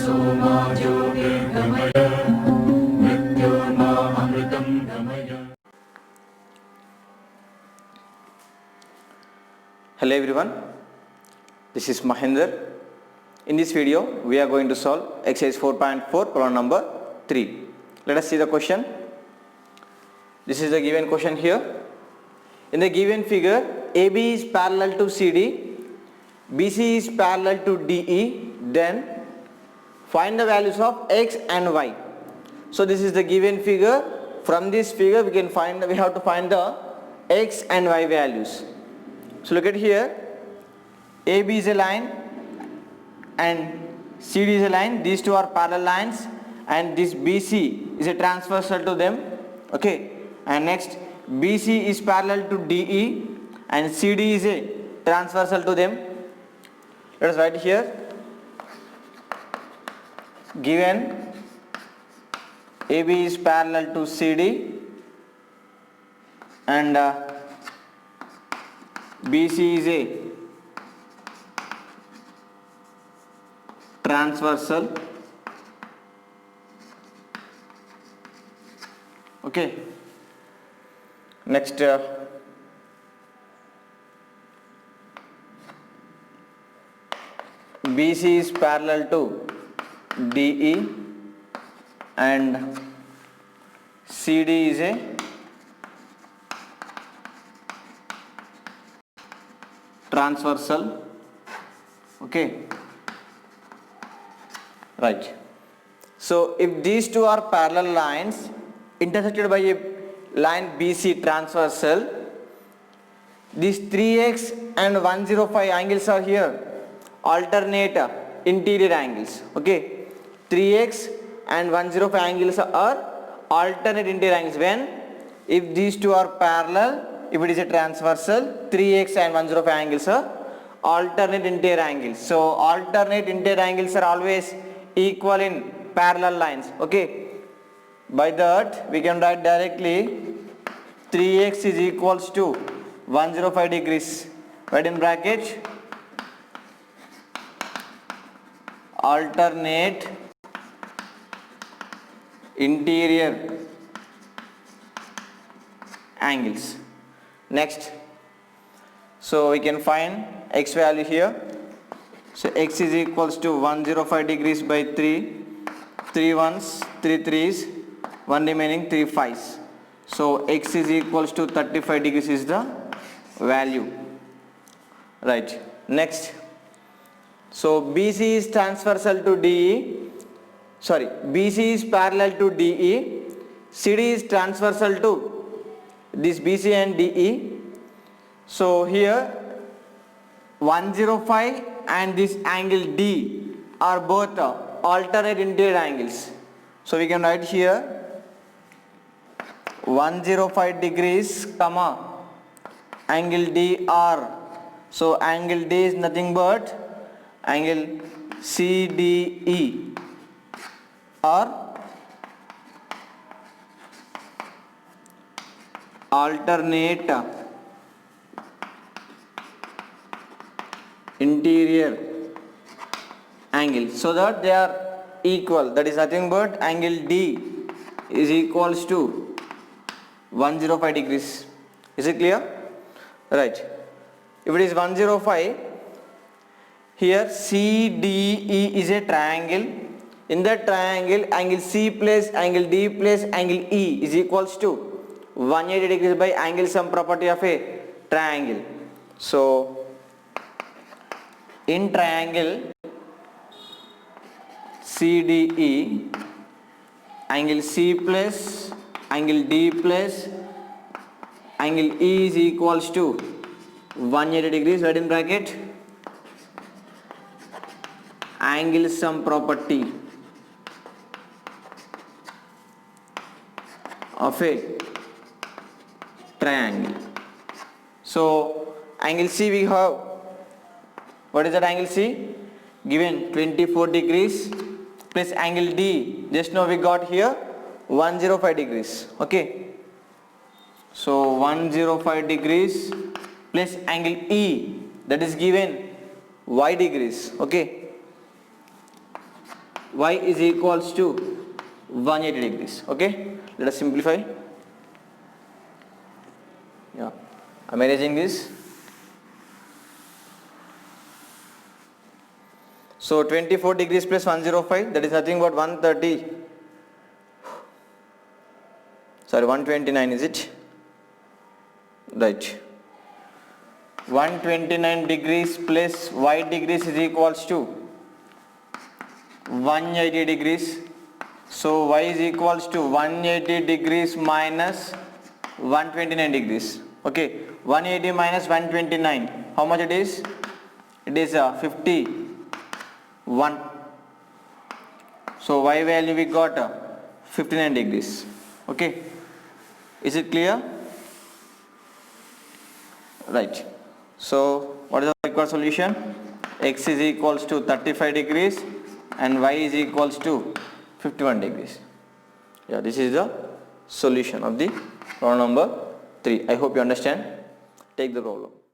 सोमा ज्योतिर्गमय मृत्योर्मा अमृतं गमय. Hello everyone, this is Mahendra. In this video we are going to solve exercise 4.4 problem number 3. Let us see the question. This is the given question here. In the given figure, AB is parallel to CD, BC is parallel to DE, then find the values of X and Y. So this is the given figure. From this figure we have to find the X and Y values. So look at here, AB is a line and CD is a line. These two are parallel lines and this BC is a transversal to them. Okay, and next BC is parallel to DE and CD is a transversal to them. Let us write here, given AB is parallel to CD and BC is a transversal. Okay, next BC is parallel to DE and CD is a transversal. Okay, right. So if these two are parallel lines intersected by a line BC transversal, these 3x and 105 angles are here alternate interior angles. Okay, 3x and 105 angles are alternate interior angles when if these two are parallel. If it is a transversal, 3x and 105 angles are alternate interior angles. So alternate interior angles are always equal in parallel lines. Okay, by that we can write directly 3x is equals to 105 degrees. Write in bracket alternate interior angles. Next, so we can find x value here. So x is equals to 105 degrees by 3, 3 ones, 3 threes, 1 remaining, 3 fives. So x is equals to 35 degrees is the value. Right. Next, so BC is transversal to DE. Sorry, BC is parallel to DE. CD is transversal to this BC and DE. So here 105 and this angle D are both alternate interior angles. So we can write here 105 degrees comma angle D R. So angle D is nothing but angle CDE or alternate interior angle, so that they are equal. That is nothing but angle D is equals to 105 degrees. Is it clear? Right. If it is 105, here CDE is a triangle. In that triangle, angle C plus angle D plus angle E is equals to 180 degrees by angle sum property of a triangle. So in triangle CDE, angle C plus angle D plus angle E is equals to 180 degrees. Right in bracket angle sum property of a triangle. So angle C we have, what is that angle C? Given 24 degrees plus angle D, just now we got here 105 degrees. Okay, so 105 degrees plus angle E, that is given y degrees. Okay, y is equals to 180 degrees. Okay, let us simplify. Yeah, I'm arranging this. So 24 degrees plus 105, that is nothing but 130. Sorry, 129 is it? Right. 129 degrees plus y degrees is equals to 180 degrees. So y is equals to 180 degrees minus 129 degrees. Okay, 180 minus 129, how much it is? It is 51. So y value we got 59 degrees. Okay, is it clear? Right. So what is the required solution? X is equals to 35 degrees and y is equals to 51 degrees. Yeah, this is the solution of the problem number 3. I hope you understand. Take the problem.